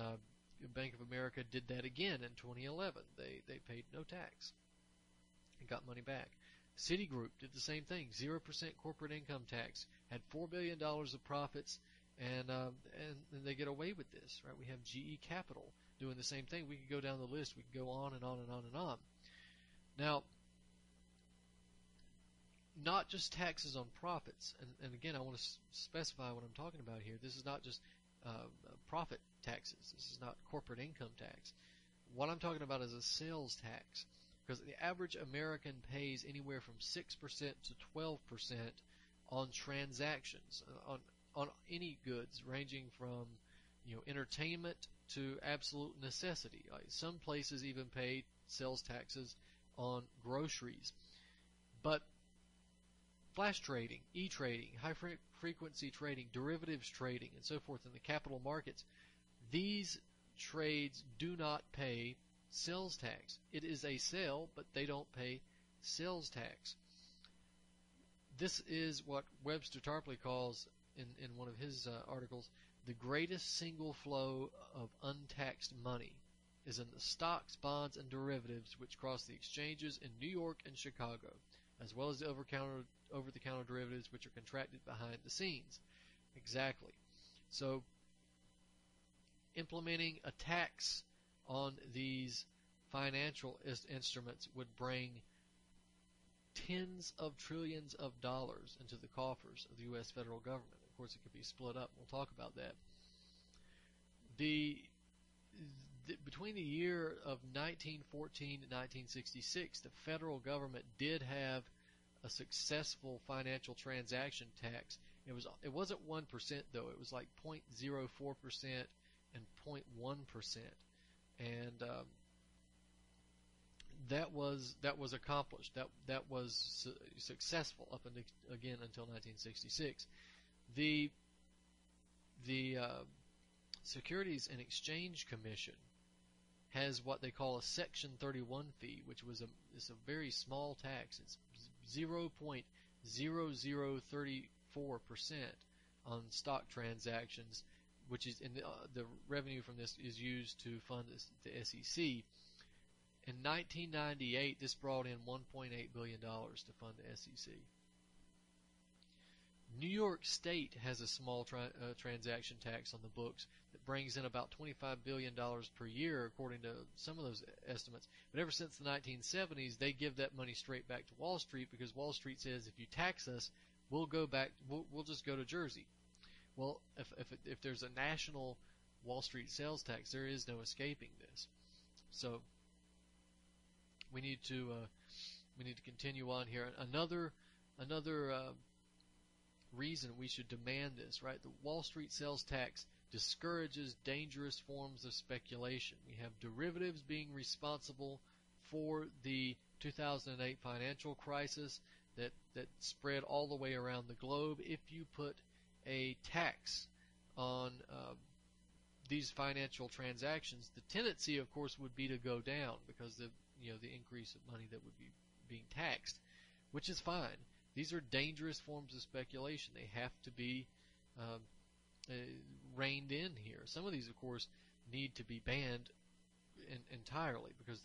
Bank of America did that again in 2011. They paid no tax and got money back. Citigroup did the same thing, 0% corporate income tax, had $4 billion of profits, and they get away with this, right? We have GE Capital doing the same thing. We could go down the list. We could go on and on and on and on. Now, not just taxes on profits, and again, I want to specify what I'm talking about here. This is not just profit taxes. This is not corporate income tax. What I'm talking about is a sales tax, because the average American pays anywhere from 6% to 12% on transactions, on any goods, ranging from entertainment to absolute necessity. Some places even pay sales taxes on groceries. But flash trading, e-trading, high-frequency trading, derivatives trading, and so forth in the capital markets, these trades do not pay sales tax. It is a sale, but they don't pay sales tax. This is what Webster Tarpley calls, in one of his articles, the greatest single flow of untaxed money is in the stocks, bonds, and derivatives which cross the exchanges in New York and Chicago, as well as the over-the-counter derivatives which are contracted behind the scenes. Exactly. So, implementing a tax on these financial instruments would bring tens of trillions of dollars into the coffers of the U.S. federal government. Of course, it could be split up. We'll talk about that. Between the year of 1914 and 1966, the federal government did have a successful financial transaction tax. It wasn't 1% though. It was like 0.04% and 0.1%, and that was accomplished. That was successful up until 1966. The Securities and Exchange Commission has what they call a Section 31 fee, which is a very small tax. It's 0.0034% on stock transactions, which is the revenue from this is used to fund the SEC. In 1998, this brought in $1.8 billion to fund the SEC. New York State has a small transaction tax on the books that brings in about $25 billion per year, according to some of those estimates. But ever since the 1970s, they give that money straight back to Wall Street, because Wall Street says, if you tax us, we'll just go to Jersey. Well, if there's a national Wall Street sales tax, there is no escaping this. So we need to continue on here. Another reason we should demand this, right? The Wall Street sales tax discourages dangerous forms of speculation. We have derivatives being responsible for the 2008 financial crisis that spread all the way around the globe. If you put a tax on these financial transactions, the tendency, of course, would be to go down because the increase of money that would be being taxed, which is fine. These are dangerous forms of speculation. They have to be reined in here. Some of these, of course, need to be banned entirely, because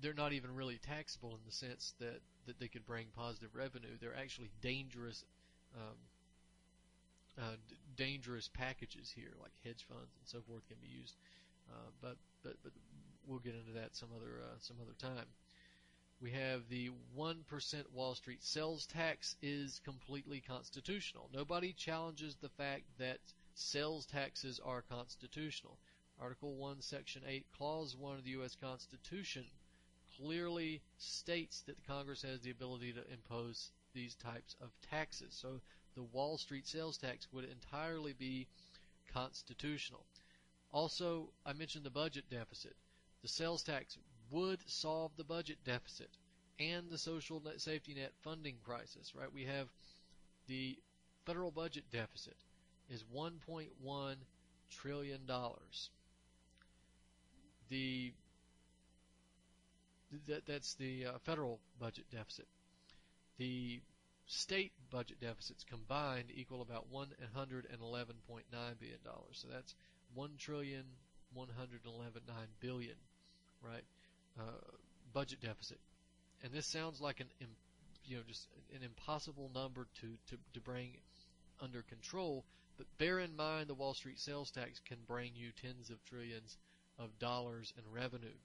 they're not even really taxable in the sense that they could bring positive revenue. They're actually dangerous packages here, like hedge funds and so forth, can be used. But we'll get into that some other time. We have the 1% Wall Street sales tax is completely constitutional. Nobody challenges the fact that sales taxes are constitutional. Article 1, Section 8, Clause 1 of the U.S. Constitution clearly states that the Congress has the ability to impose these types of taxes. So the Wall Street sales tax would entirely be constitutional. Also, I mentioned the budget deficit. The sales tax would solve the budget deficit and the social safety net funding crisis, right? We have the federal budget deficit is $1.1 trillion. That's the federal budget deficit. The state budget deficits combined equal about $111.9 billion. So that's $1,111.9 billion, right? Budget deficit. And this sounds like just an impossible number to bring under control, but bear in mind the Wall Street sales tax can bring you tens of trillions of dollars in revenue.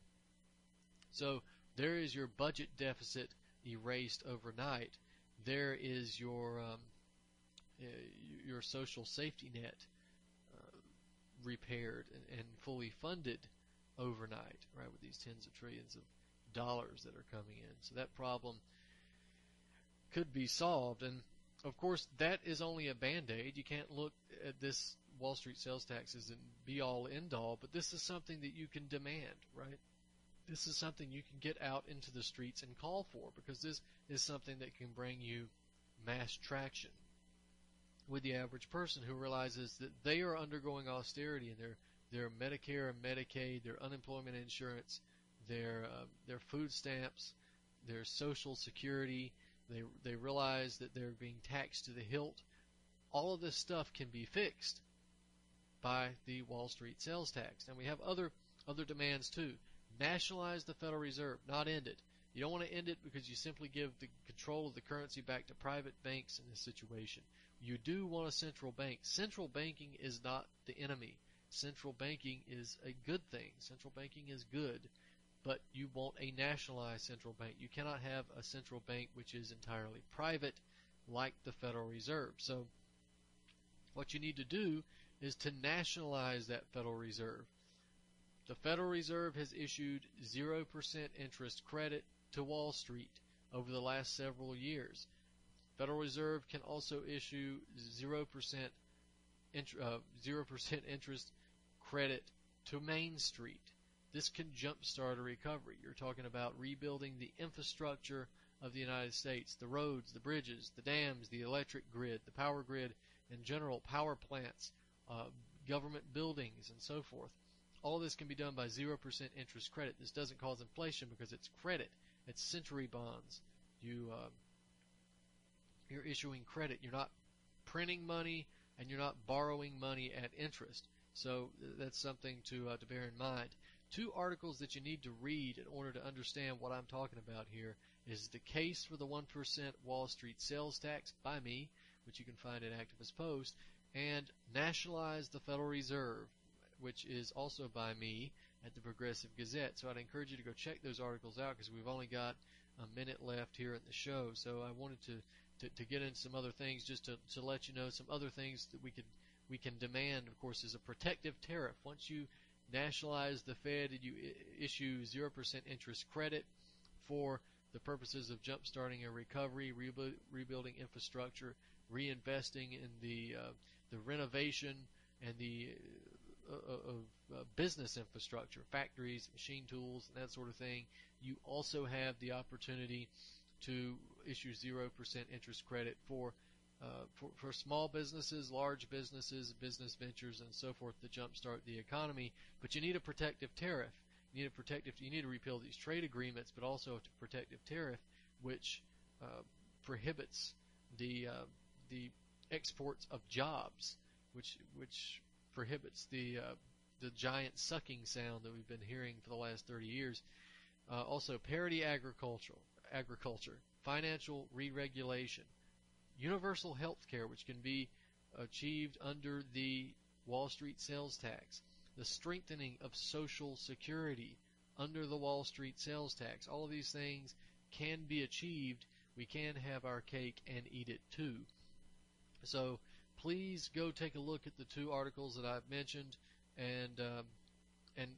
So there is your budget deficit erased overnight. There is your social safety net repaired and fully funded overnight, right, with these tens of trillions of dollars that are coming in. So that problem could be solved, and of course that is only a band-aid. You can't look at this Wall Street sales tax as a be-all end-all, but this is something that you can demand, right? This is something you can get out into the streets and call for, because this is something that can bring you mass traction with the average person who realizes that they are undergoing austerity in their Medicare and Medicaid, their unemployment insurance, their food stamps, their Social Security. They realize that they're being taxed to the hilt. All of this stuff can be fixed by the Wall Street sales tax. And we have other demands too. Nationalize the Federal Reserve, not end it. You don't want to end it because you simply give the control of the currency back to private banks in this situation. You do want a central bank. Central banking is not the enemy. Central banking is a good thing. Central banking is good, but you want a nationalized central bank. You cannot have a central bank which is entirely private like the Federal Reserve. So what you need to do is to nationalize that Federal Reserve. The Federal Reserve has issued 0% interest credit to Wall Street over the last several years. Federal Reserve can also issue 0% interest credit to Main Street. This can jumpstart a recovery. You're talking about rebuilding the infrastructure of the United States, the roads, the bridges, the dams, the electric grid, the power grid in general, power plants, government buildings, and so forth. All this can be done by 0% interest credit. This doesn't cause inflation because it's credit. It's century bonds. You're issuing credit. You're not printing money, and you're not borrowing money at interest. So that's something to bear in mind. Two articles that you need to read in order to understand what I'm talking about here is The Case for the 1% Wall Street Sales Tax by me, which you can find at Activist Post, and Nationalize the Federal Reserve, which is also by me at the Progressive Gazette. So I'd encourage you to go check those articles out because we've only got a minute left here in the show. So I wanted to get into some other things just to let you know some other things that we can demand, of course, is a protective tariff. Once you nationalize the Fed and you issue 0% interest credit for the purposes of jump-starting a recovery, rebuilding infrastructure, reinvesting in the renovation and the business infrastructure, factories, machine tools, and that sort of thing, you also have the opportunity to issue 0% interest credit for small businesses, large businesses, business ventures, and so forth to jumpstart the economy. But you need a protective tariff. You need to repeal these trade agreements, but also a protective tariff which prohibits the exports of jobs, which prohibits the giant sucking sound that we've been hearing for the last 30 years. Also, parity agriculture, financial re-regulation, universal health care, which can be achieved under the Wall Street sales tax, the strengthening of Social Security under the Wall Street sales tax. All of these things can be achieved. We can have our cake and eat it too. So please go take a look at the two articles that I've mentioned and and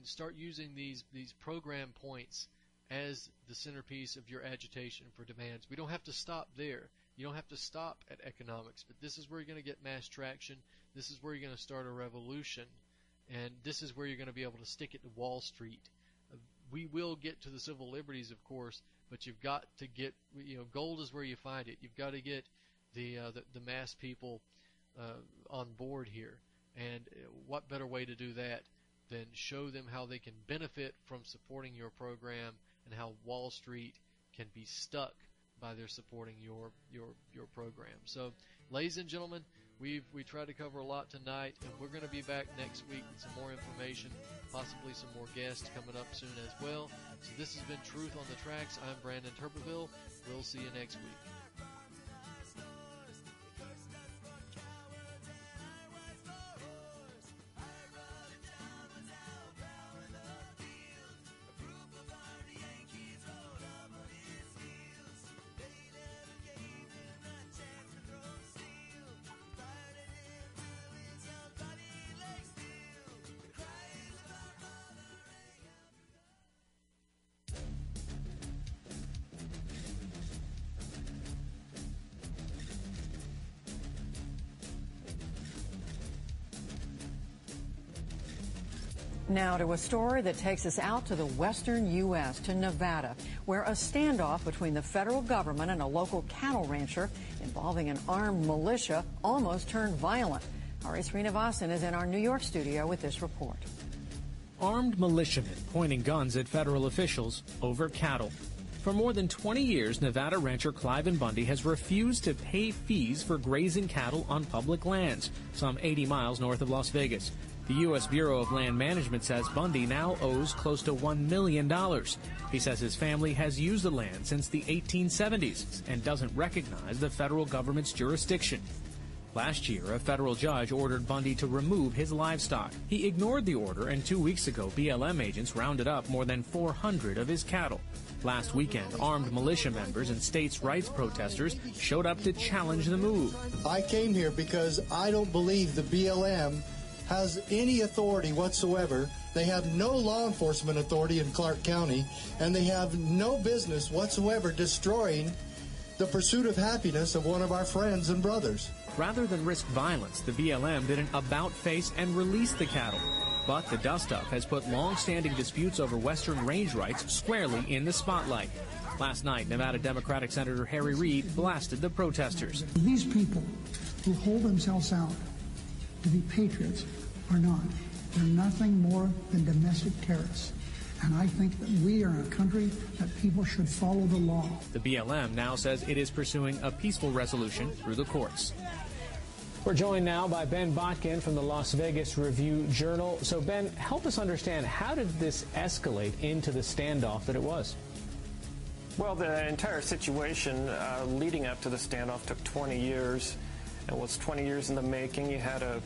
start using these program points as the centerpiece of your agitation for demands. We don't have to stop there. You don't have to stop at economics, but this is where you're going to get mass traction. This is where you're going to start a revolution, and this is where you're going to be able to stick it to Wall Street. We will get to the civil liberties, of course, but you've got to get, gold is where you find it. You've got to get the mass people on board here, and what better way to do that than show them how they can benefit from supporting your program, and how Wall Street can be stuck by their supporting your program. So, ladies and gentlemen, we tried to cover a lot tonight, and we're going to be back next week with some more information, possibly some more guests coming up soon as well. So this has been Truth on the Tracks. I'm Brandon Turbeville. We'll see you next week. Now to a story that takes us out to the western U.S., to Nevada, where a standoff between the federal government and a local cattle rancher involving an armed militia almost turned violent. Ari Srinivasan is in our New York studio with this report. Armed militiamen pointing guns at federal officials over cattle. For more than 20 years, Nevada rancher Cliven Bundy has refused to pay fees for grazing cattle on public lands, some 80 miles north of Las Vegas. The U.S. Bureau of Land Management says Bundy now owes close to $1 million. He says his family has used the land since the 1870s and doesn't recognize the federal government's jurisdiction. Last year, a federal judge ordered Bundy to remove his livestock. He ignored the order, and 2 weeks ago, BLM agents rounded up more than 400 of his cattle. Last weekend, armed militia members and states' rights protesters showed up to challenge the move. I came here because I don't believe the BLM has any authority whatsoever. They have no law enforcement authority in Clark County, and they have no business whatsoever destroying the pursuit of happiness of one of our friends and brothers. Rather than risk violence, the BLM did an about-face and released the cattle. But the dust-up has put long-standing disputes over Western range rights squarely in the spotlight. Last night, Nevada Democratic Senator Harry Reid blasted the protesters. These people who hold themselves out to be patriots are not. They're nothing more than domestic terrorists. And I think that we are a country that people should follow the law. The BLM now says it is pursuing a peaceful resolution through the courts. We're joined now by Ben Botkin from the Las Vegas Review-Journal. So, Ben, help us understand, how did this escalate into the standoff that it was? Well, the entire situation leading up to the standoff took 20 years. It was 20 years in the making. You had a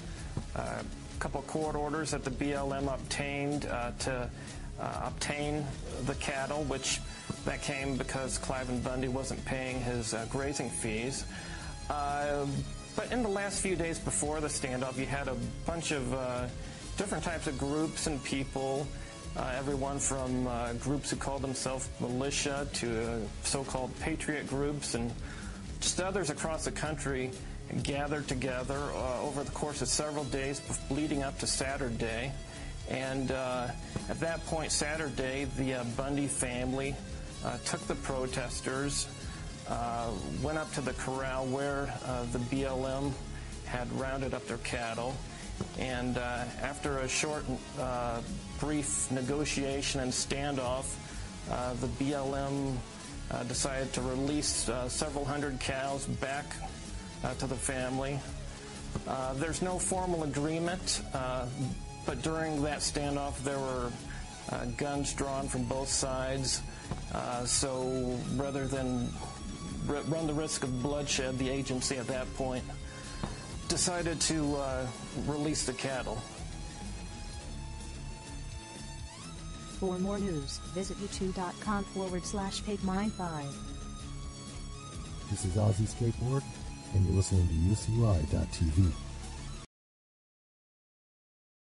couple court orders that the BLM obtained to obtain the cattle, which that came because Cliven Bundy wasn't paying his grazing fees. But in the last few days before the standoff, you had a bunch of different types of groups and people, everyone from groups who called themselves militia to so-called patriot groups, and just others across the country gathered together over the course of several days leading up to Saturday. And at that point, Saturday, the Bundy family took the protesters, went up to the corral where the BLM had rounded up their cattle, and after a short, brief negotiation and standoff, the BLM decided to release several hundred cows back to the family. There's no formal agreement, but during that standoff there were guns drawn from both sides. So rather than run the risk of bloodshed, the agency at that point decided to release the cattle. For more news, visit youtube.com/PigMine5. This is Ozzy Skateboard, and you're listening to UCUI.TV.